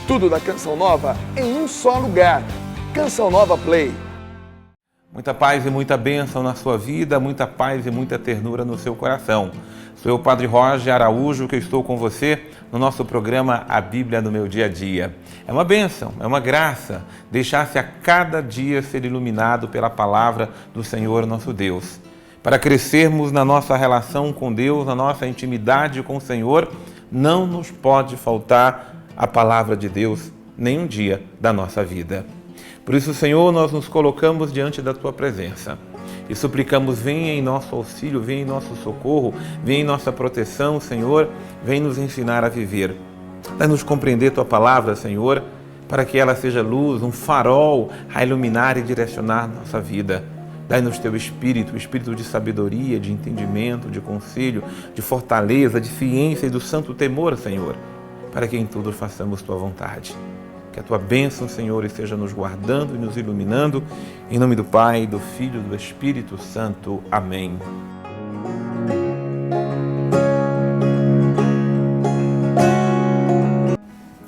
Tudo da Canção Nova em um só lugar. Canção Nova Play. Muita paz e muita bênção na sua vida, muita paz e muita ternura no seu coração. Sou eu, Padre Roger Araújo, que estou com você no nosso programa A Bíblia no Meu Dia a Dia. É uma bênção, é uma graça deixar-se a cada dia ser iluminado pela palavra do Senhor nosso Deus. Para crescermos na nossa relação com Deus, na nossa intimidade com o Senhor, não nos pode faltar a palavra de Deus nenhum dia da nossa vida. Por isso, Senhor, nós nos colocamos diante da Tua presença e suplicamos, venha em nosso auxílio, venha em nosso socorro, venha em nossa proteção, Senhor, vem nos ensinar a viver. Dá-nos compreender Tua palavra, Senhor, para que ela seja luz, um farol a iluminar e direcionar nossa vida. Dai-nos Teu Espírito, o Espírito de sabedoria, de entendimento, de conselho, de fortaleza, de ciência e do santo temor, Senhor, para que em tudo façamos Tua vontade. Que a Tua bênção, Senhor, esteja nos guardando e nos iluminando. Em nome do Pai, do Filho e do Espírito Santo. Amém.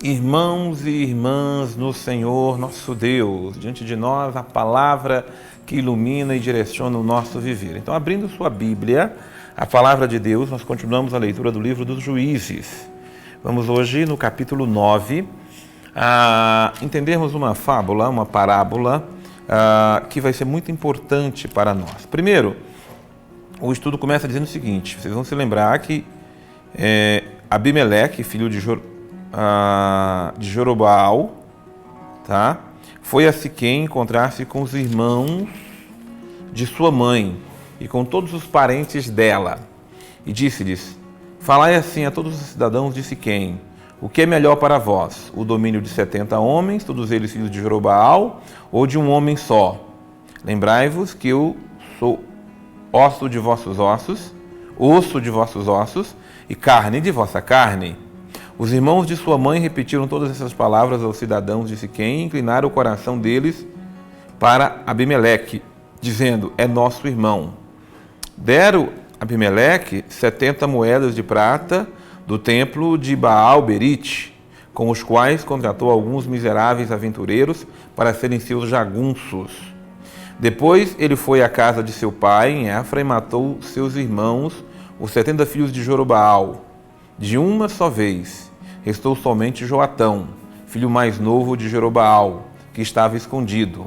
Irmãos e irmãs no Senhor, nosso Deus, diante de nós a palavra que ilumina e direciona o nosso viver. Então, abrindo sua Bíblia, a palavra de Deus, nós continuamos a leitura do livro dos Juízes. Vamos hoje no capítulo 9, entendermos uma fábula, uma parábola, que vai ser muito importante para nós. Primeiro, o estudo começa dizendo o seguinte, vocês vão se lembrar que Abimeleque, filho de Jeroboão, tá? Foi a Siquém encontrar-se com os irmãos de sua mãe e com todos os parentes dela, e disse-lhes, falai assim a todos os cidadãos de Siquém, o que é melhor para vós, o domínio de 70 homens, todos eles filhos de Jeroboão, ou de um homem só? Lembrai-vos que eu sou osso de vossos ossos, osso de vossos ossos e carne de vossa carne. Os irmãos de sua mãe repetiram todas essas palavras aos cidadãos de Siquém e inclinaram o coração deles para Abimeleque, dizendo, é nosso irmão. Deram Abimeleque 70 moedas de prata do templo de Baal-Berite, com os quais contratou alguns miseráveis aventureiros para serem seus jagunços. Depois ele foi à casa de seu pai em Efra e matou seus irmãos, os 70 filhos de Jeroboão, de uma só vez. Restou somente Joatão, filho mais novo de Jeroboão, que estava escondido.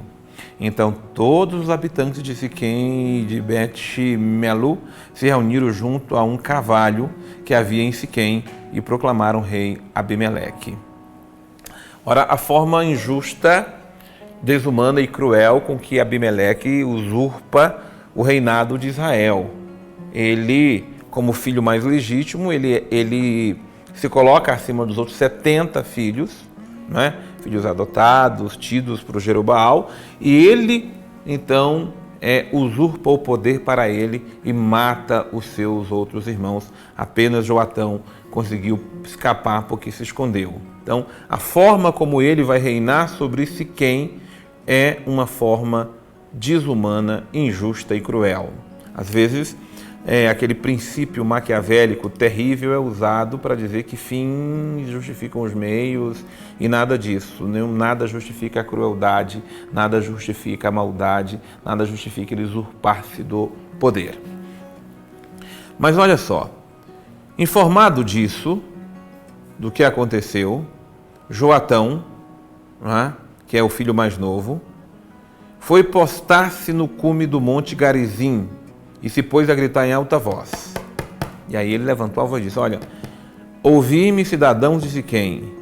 Então todos os habitantes de Siquém e de Bet-Melu se reuniram junto a um carvalho que havia em Siquém e proclamaram rei Abimeleque. Ora, a forma injusta, desumana e cruel com que Abimeleque usurpa o reinado de Israel. Ele, como filho mais legítimo, ele se coloca acima dos outros 70 filhos, né? Filhos adotados, tidos por Jeroboão, e ele, então, usurpa o poder para ele e mata os seus outros irmãos. Apenas Joatão conseguiu escapar porque se escondeu. Então, a forma como ele vai reinar sobre Siquém é uma forma desumana, injusta e cruel. Às vezes, aquele princípio maquiavélico terrível é usado para dizer que fins justificam os meios e nada disso. Nada justifica a crueldade, nada justifica a maldade, nada justifica ele usurpar-se do poder. Mas olha só, informado disso, do que aconteceu, Joatão, né, que é o filho mais novo, foi postar-se no cume do monte Garizim, e se pôs a gritar em alta voz. E aí ele levantou a voz e disse, olha, ouvi-me, cidadãos de Siquém,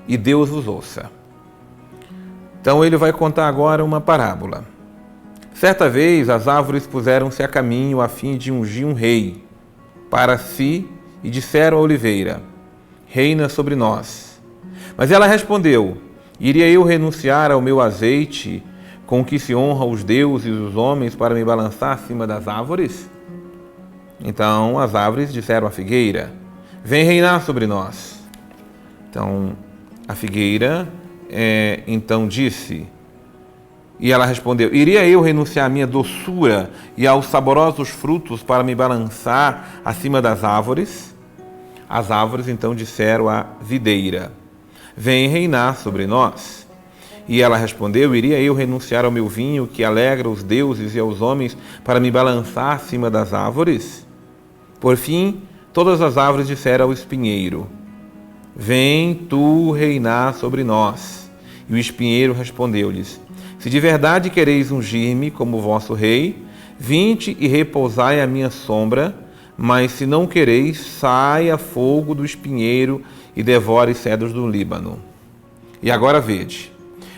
e Deus vos ouça. Então ele vai contar agora uma parábola. Certa vez as árvores puseram-se a caminho a fim de ungir um rei para si e disseram à oliveira, reina sobre nós. Mas ela respondeu, iria eu renunciar ao meu azeite com que se honra os deuses e os homens para me balançar acima das árvores? Então as árvores disseram à figueira, vem reinar sobre nós. Então a figueira então disse, e ela respondeu, iria eu renunciar à minha doçura e aos saborosos frutos para me balançar acima das árvores? As árvores então disseram à videira, vem reinar sobre nós. E ela respondeu: iria eu renunciar ao meu vinho, que alegra os deuses e aos homens, para me balançar acima das árvores? Por fim, todas as árvores disseram ao espinheiro: vem tu reinar sobre nós. E o espinheiro respondeu-lhes: se de verdade quereis ungir-me como vosso rei, vinde e repousai à minha sombra, mas se não quereis, saia fogo do espinheiro e devore cedros do Líbano. E agora vede,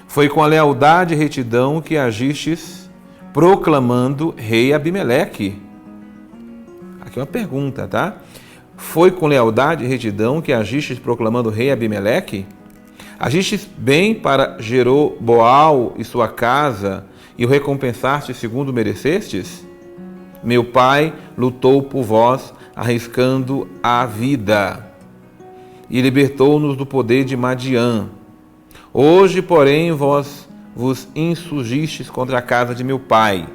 foi com a lealdade e retidão que agistes, proclamando rei Abimeleque. Aqui uma pergunta, tá? Foi com lealdade e retidão que agistes, proclamando rei Abimeleque? Agistes bem para Jeroboal e sua casa, e o recompensastes segundo merecestes? Meu pai lutou por vós, arriscando a vida, e libertou-nos do poder de Madiã. Hoje, porém, vós vos insurgistes contra a casa de meu pai,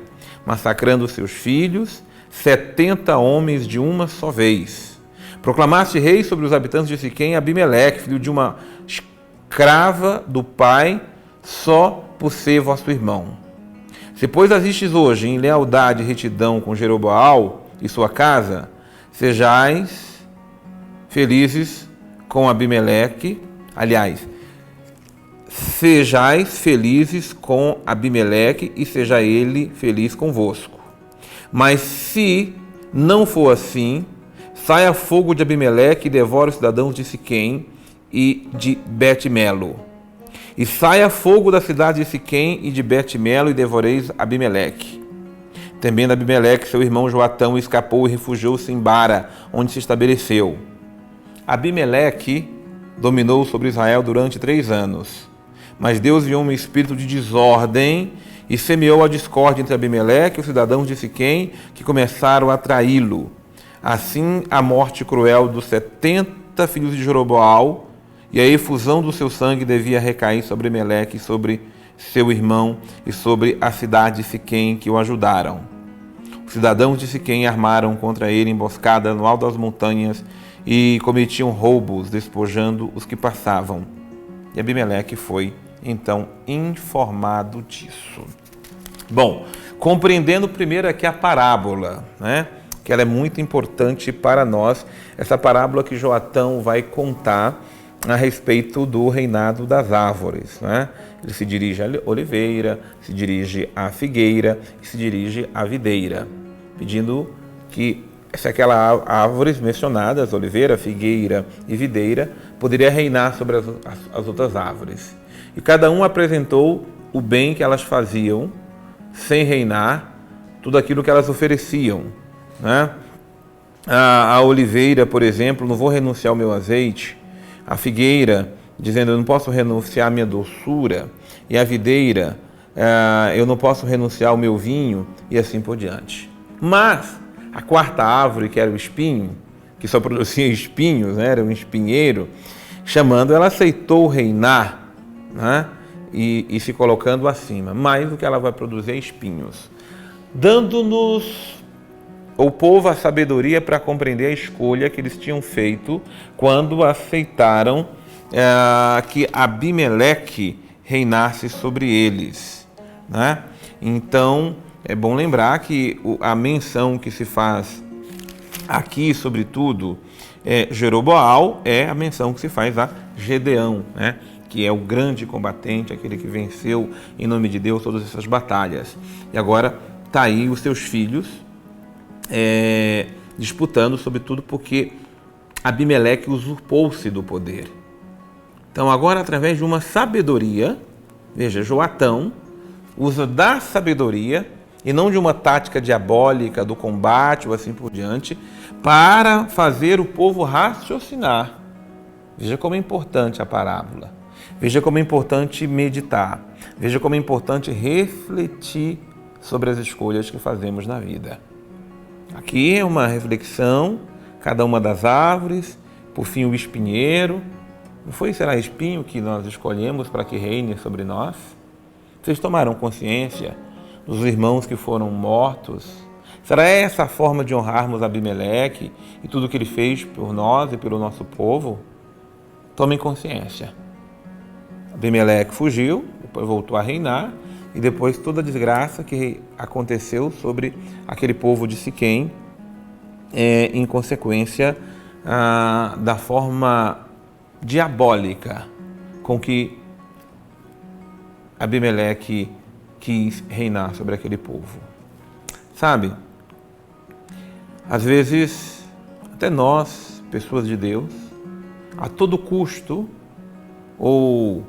massacrando seus filhos, 70 homens de uma só vez. Proclamaste rei sobre os habitantes de Siquém Abimeleque, filho de uma escrava do pai, só por ser vosso irmão. Se, pois, agistes hoje em lealdade e retidão com Jeroboal e sua casa, sejais felizes com Abimeleque, sejais felizes com Abimeleque e seja ele feliz convosco. Mas se não for assim, saia fogo de Abimeleque e devore os cidadãos de Siquém e de Bet-Melo. E saia fogo da cidade de Siquém e de Bet-Melo e devoreis Abimeleque. Temendo Abimeleque, seu irmão Joatão escapou e refugiou-se em Bara, onde se estabeleceu. Abimeleque dominou sobre Israel durante 3 anos. Mas Deus enviou um espírito de desordem e semeou a discórdia entre Abimeleque e os cidadãos de Siquém, que começaram a traí-lo. Assim, a morte cruel dos 70 filhos de Jeroboal e a efusão do seu sangue devia recair sobre Abimeleque, sobre seu irmão e sobre a cidade de Siquém, que o ajudaram. Os cidadãos de Siquém armaram contra ele emboscada no alto das montanhas e cometiam roubos, despojando os que passavam. E Abimeleque foi, então, informado disso. Bom, compreendendo primeiro aqui a parábola, né? Que ela é muito importante para nós, essa parábola que Joatão vai contar a respeito do reinado das árvores, né? Ele se dirige à oliveira, se dirige à figueira e se dirige à videira, pedindo que se aquelas árvores mencionadas, oliveira, figueira e videira, poderia reinar sobre as outras árvores. E cada um apresentou o bem que elas faziam, sem reinar, tudo aquilo que elas ofereciam, né? A oliveira, por exemplo, não vou renunciar ao meu azeite. A figueira, dizendo, eu não posso renunciar à minha doçura. E a videira, eu não posso renunciar ao meu vinho, e assim por diante. Mas a quarta árvore, que era o espinho, que só produzia espinhos, né? Era um espinheiro, chamando, ela aceitou reinar, né? E se colocando acima. Mais do que ela vai produzir é espinhos, dando-nos o povo a sabedoria para compreender a escolha que eles tinham feito quando aceitaram que Abimeleque reinasse sobre eles, né? Então, é bom lembrar que a menção que se faz aqui, sobretudo, Jeroboal, é a menção que se faz a Gedeão, né? Que é o grande combatente, aquele que venceu em nome de Deus todas essas batalhas. E agora está aí os seus filhos, disputando, sobretudo porque Abimeleque usurpou-se do poder. Então agora, através de uma sabedoria, veja, Joatão usa da sabedoria e não de uma tática diabólica do combate ou assim por diante, para fazer o povo raciocinar. Veja como é importante a parábola, veja como é importante meditar, veja como é importante refletir sobre as escolhas que fazemos na vida. Aqui é uma reflexão, cada uma das árvores, por fim o espinheiro. Não foi, será espinho que nós escolhemos para que reine sobre nós? Vocês tomaram consciência dos irmãos que foram mortos? Será essa a forma de honrarmos Abimeleque e tudo o que ele fez por nós e pelo nosso povo? Tomem consciência. Abimeleque fugiu, depois voltou a reinar, e depois toda a desgraça que aconteceu sobre aquele povo de Siquém, em consequência da forma diabólica com que Abimeleque quis reinar sobre aquele povo. Sabe, às vezes, até nós, pessoas de Deus, a todo custo, ou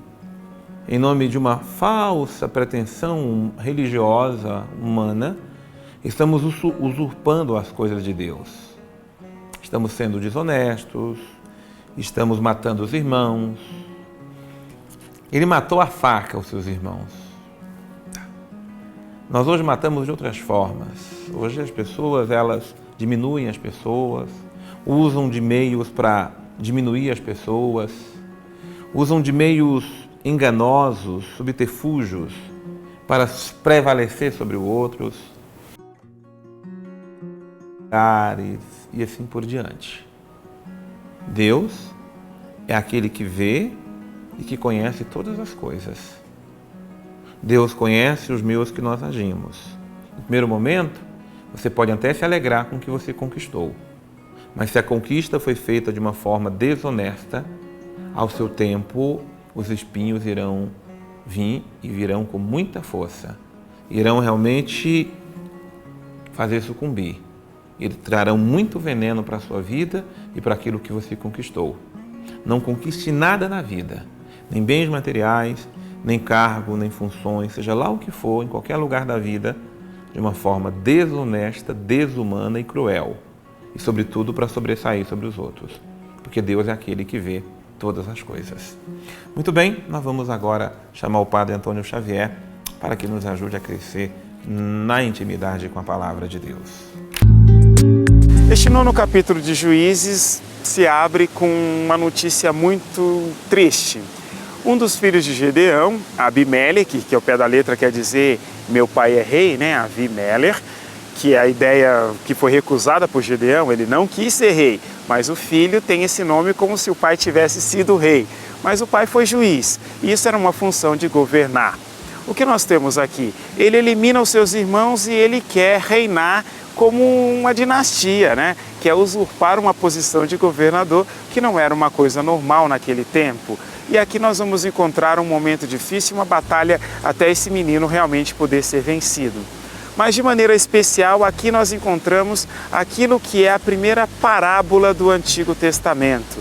em nome de uma falsa pretensão religiosa, humana, estamos usurpando as coisas de Deus. Estamos sendo desonestos, estamos matando os irmãos. Ele matou a faca os seus irmãos. Nós hoje matamos de outras formas. Hoje as pessoas, elas diminuem as pessoas, usam de meios para diminuir as pessoas, usam de meios enganosos, subterfúgios, para prevalecer sobre os outros, e assim por diante. Deus é aquele que vê e que conhece todas as coisas. Deus conhece os meios que nós agimos. No primeiro momento, você pode até se alegrar com o que você conquistou, mas se a conquista foi feita de uma forma desonesta, ao seu tempo, os espinhos irão vir e virão com muita força. Irão realmente fazer sucumbir. Eles trarão muito veneno para a sua vida e para aquilo que você conquistou. Não conquiste nada na vida, nem bens materiais, nem cargo, nem funções, seja lá o que for, em qualquer lugar da vida, de uma forma desonesta, desumana e cruel. E, sobretudo, para sobressair sobre os outros. Porque Deus é aquele que vê todas as coisas. Muito bem, nós vamos agora chamar o Padre Antônio Xavier para que nos ajude a crescer na intimidade com a Palavra de Deus. Este 9º capítulo de Juízes se abre com uma notícia muito triste. Um dos filhos de Gedeão, Abimeleque, que ao pé da letra quer dizer meu pai é rei, né? Avimelech, que é a ideia que foi recusada por Gedeão, ele não quis ser rei, mas o filho tem esse nome como se o pai tivesse sido rei. Mas o pai foi juiz, e isso era uma função de governar. O que nós temos aqui? Ele elimina os seus irmãos e ele quer reinar como uma dinastia, né? Que é usurpar uma posição de governador, que não era uma coisa normal naquele tempo. E aqui nós vamos encontrar um momento difícil, uma batalha até esse menino realmente poder ser vencido. Mas de maneira especial, aqui nós encontramos aquilo que é a primeira parábola do Antigo Testamento.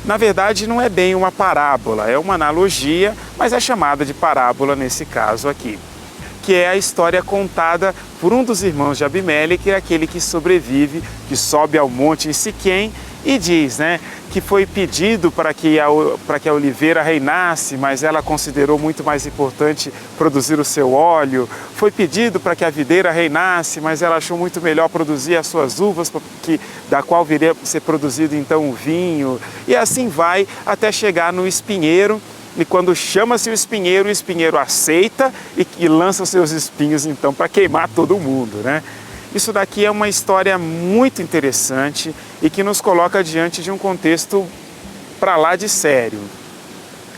Na verdade, não é bem uma parábola, é uma analogia, mas é chamada de parábola nesse caso aqui, que é a história contada por um dos irmãos de Abimeleque, que é aquele que sobrevive, que sobe ao monte em Siquém e diz, né, que foi pedido para que a oliveira reinasse, mas ela considerou muito mais importante produzir o seu óleo. Foi pedido para que a videira reinasse, mas ela achou muito melhor produzir as suas uvas, da qual viria a ser produzido então o vinho. E assim vai até chegar no espinheiro. E quando chama-se o espinheiro aceita e lança os seus espinhos então para queimar todo mundo, né? Isso daqui é uma história muito interessante e que nos coloca diante de um contexto para lá de sério.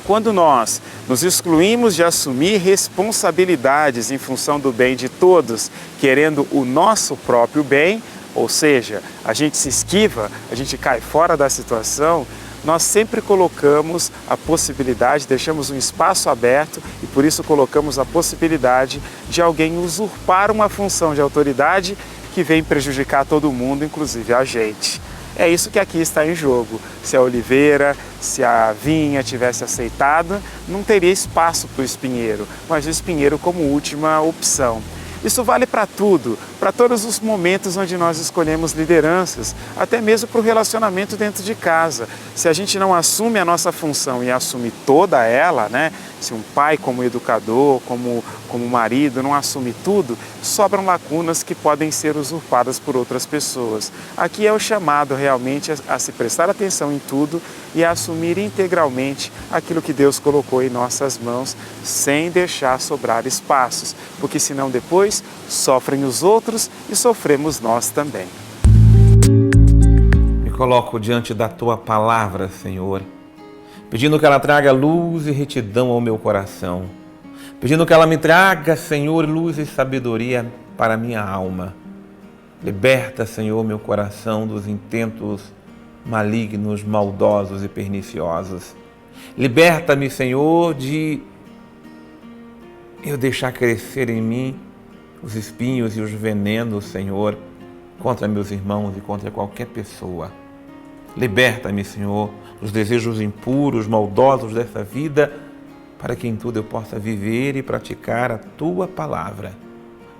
Quando nós nos excluímos de assumir responsabilidades em função do bem de todos, querendo o nosso próprio bem, ou seja, a gente se esquiva, a gente cai fora da situação, nós sempre colocamos a possibilidade, deixamos um espaço aberto e por isso colocamos a possibilidade de alguém usurpar uma função de autoridade que vem prejudicar todo mundo, inclusive a gente. É isso que aqui está em jogo. Se a oliveira, se a vinha tivesse aceitado, não teria espaço para o espinheiro, mas o espinheiro como última opção. Isso vale para tudo, para todos os momentos onde nós escolhemos lideranças, até mesmo para o relacionamento dentro de casa. Se a gente não assume a nossa função e assume toda ela, né? Se um pai como educador, como marido não assume tudo, sobram lacunas que podem ser usurpadas por outras pessoas. Aqui é o chamado realmente a se prestar atenção em tudo e a assumir integralmente aquilo que Deus colocou em nossas mãos, sem deixar sobrar espaços, porque senão depois sofrem os outros e sofremos nós também. Me coloco diante da Tua palavra, Senhor, pedindo que ela traga luz e retidão ao meu coração, pedindo que ela me traga, Senhor, luz e sabedoria para a minha alma. Liberta, Senhor, meu coração dos intentos malignos, maldosos e perniciosos. Liberta-me, Senhor, de eu deixar crescer em mim os espinhos e os venenos, Senhor, contra meus irmãos e contra qualquer pessoa. Liberta-me, Senhor, dos desejos impuros, maldosos dessa vida, para que em tudo eu possa viver e praticar a Tua palavra.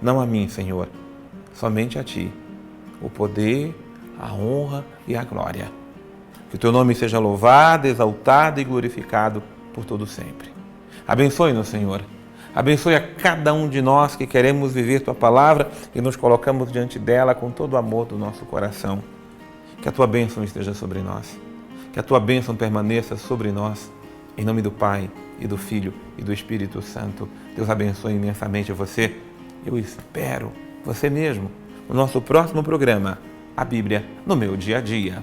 Não a mim, Senhor, somente a Ti, o poder, a honra e a glória. Que o Teu nome seja louvado, exaltado e glorificado por todo sempre. Abençoe-nos, Senhor. Abençoe a cada um de nós que queremos viver Tua palavra e nos colocamos diante dela com todo o amor do nosso coração. Que a Tua bênção esteja sobre nós. Que a Tua bênção permaneça sobre nós. Em nome do Pai, e do Filho, e do Espírito Santo. Deus abençoe imensamente você. Eu espero você mesmo no nosso próximo programa, A Bíblia no Meu Dia a Dia.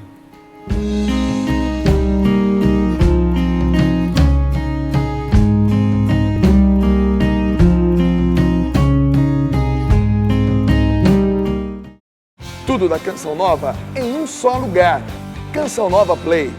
Tudo da Canção Nova em um só lugar. Canção Nova Play.